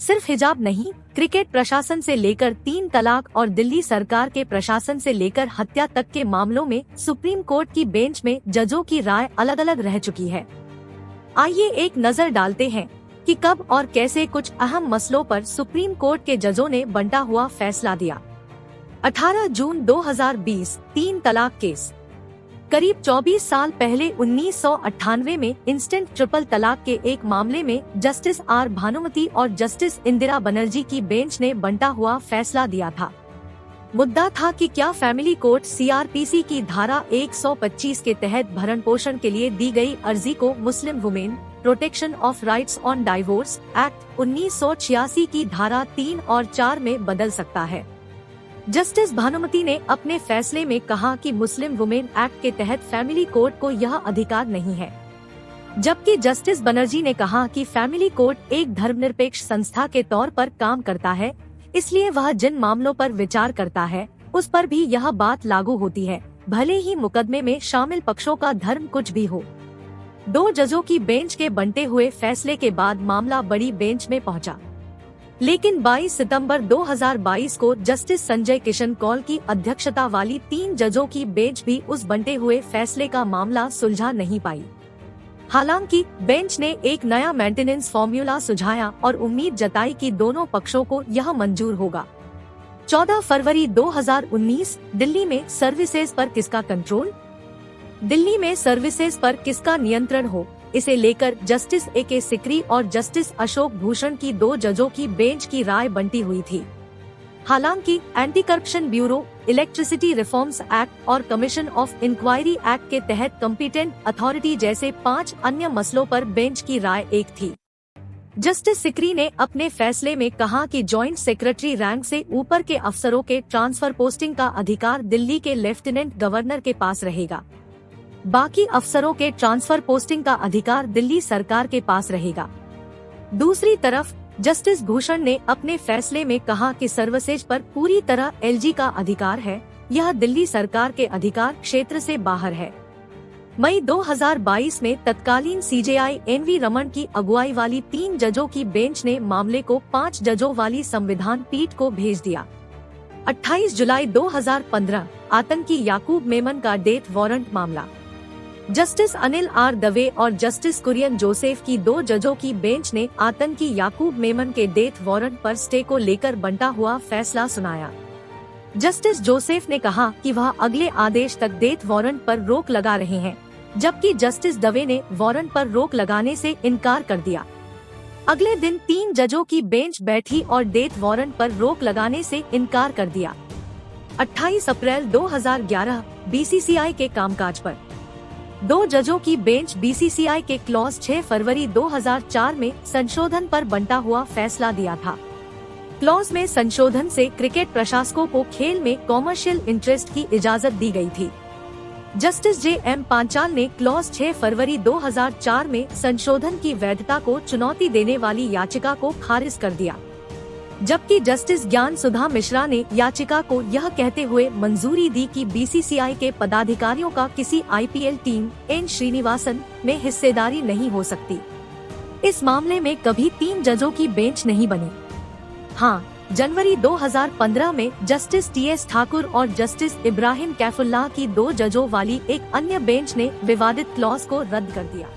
सिर्फ हिजाब नहीं, क्रिकेट प्रशासन से लेकर 3 तलाक और दिल्ली सरकार के प्रशासन से लेकर हत्या तक के मामलों में सुप्रीम कोर्ट की बेंच में जजों की राय अलग अलग रह चुकी है। आइए एक नजर डालते हैं कि कब और कैसे कुछ अहम मसलों पर सुप्रीम कोर्ट के जजों ने बंटा हुआ फैसला दिया। 18 जून 2020 3 तलाक केस। करीब 24 साल पहले 1998 में इंस्टेंट ट्रिपल तलाक के एक मामले में जस्टिस आर भानुमति और जस्टिस इंदिरा बनर्जी की बेंच ने बंटा हुआ फैसला दिया था। मुद्दा था कि क्या फैमिली कोर्ट सीआरपीसी की धारा 125 के तहत भरण पोषण के लिए दी गई अर्जी को Muslim women protection of rights on divorce act 1986 की धारा 3 और 4 में बदल सकता है। जस्टिस भानुमति ने अपने फैसले में कहा कि मुस्लिम वुमेन एक्ट के तहत फैमिली कोर्ट को यह अधिकार नहीं है, जबकि जस्टिस बनर्जी ने कहा कि फैमिली कोर्ट एक धर्मनिरपेक्ष संस्था के तौर पर काम करता है, इसलिए वह जिन मामलों पर विचार करता है उस पर भी यह बात लागू होती है, भले ही मुकदमे में शामिल पक्षों का धर्म कुछ भी हो। 2 जजों की बेंच के बंटे हुए फैसले के बाद मामला बड़ी बेंच में पहुंचा, लेकिन 22 सितंबर 2022 को जस्टिस संजय किशन कौल की अध्यक्षता वाली 3 जजों की बेंच भी उस बंटे हुए फैसले का मामला सुलझा नहीं पाई। हालांकि बेंच ने एक नया मेंटेनेंस फॉर्मूला सुझाया और उम्मीद जताई कि दोनों पक्षों को यह मंजूर होगा। 14 फरवरी 2019 दिल्ली में सर्विसेज पर किसका कंट्रोल? दिल्ली में सर्विसेज पर किसका नियंत्रण हो, इसे लेकर जस्टिस ए.के. सिकरी और जस्टिस अशोक भूषण की 2 जजों की बेंच की राय बंटी हुई थी। हालांकि anti corruption bureau, electricity reforms act और कमीशन ऑफ इंक्वायरी एक्ट के तहत कॉम्पिटेंट अथॉरिटी जैसे 5 अन्य मसलों पर बेंच की राय एक थी। जस्टिस सिकरी ने अपने फैसले में कहा कि जॉइंट सेक्रेटरी रैंक से ऊपर के अफसरों के ट्रांसफर पोस्टिंग का अधिकार दिल्ली के लेफ्टिनेंट गवर्नर के पास रहेगा। बाकी अफसरों के ट्रांसफर पोस्टिंग का अधिकार दिल्ली सरकार के पास रहेगा। दूसरी तरफ जस्टिस भूषण ने अपने फैसले में कहा कि सर्विसेज पर पूरी तरह एलजी का अधिकार है, यह दिल्ली सरकार के अधिकार क्षेत्र से बाहर है। मई 2022 में तत्कालीन सीजेआई एन.वी. रमन की अगुवाई वाली 3 जजों की बेंच ने मामले को 5 जजों वाली संविधान पीठ को भेज दिया। 28 जुलाई 2015 आतंकी याकूब मेमन का डेथ वारंट मामला। जस्टिस अनिल आर दवे और जस्टिस कुरियन जोसेफ की 2 जजों की बेंच ने आतंकी याकूब मेमन के डेथ वारंट पर स्टे को लेकर बंटा हुआ फैसला सुनाया। जस्टिस जोसेफ ने कहा कि वह अगले आदेश तक डेथ वारंट पर रोक लगा रहे हैं, जबकि जस्टिस दवे ने वारंट पर रोक लगाने से इनकार कर दिया। अगले दिन 3 जजों की बेंच बैठी और डेथ वारंट पर रोक लगाने से इनकार कर दिया। 28 अप्रैल 2011 बीसीसीआई के कामकाज पर 2 जजों की बेंच बीसीसीआई के क्लॉज 6 फरवरी 2004 में संशोधन पर बंटा हुआ फैसला दिया था। क्लॉज में संशोधन से क्रिकेट प्रशासकों को खेल में कॉमर्शियल इंटरेस्ट की इजाजत दी गई थी। Justice J.M.. पांचाल ने क्लॉज 6 फरवरी 2004 में संशोधन की वैधता को चुनौती देने वाली याचिका को खारिज कर दिया, जबकि जस्टिस ज्ञान सुधा मिश्रा ने याचिका को यह कहते हुए मंजूरी दी कि बीसीसीआई के पदाधिकारियों का किसी आईपीएल टीम एन श्रीनिवासन में हिस्सेदारी नहीं हो सकती। इस मामले में कभी 3 जजों की बेंच नहीं बनी। हाँ, जनवरी 2015 में जस्टिस टी.एस. ठाकुर और जस्टिस इब्राहिम कैफुल्लाह की 2 जजों वाली एक अन्य बेंच ने विवादित क्लॉज को रद्द कर दिया।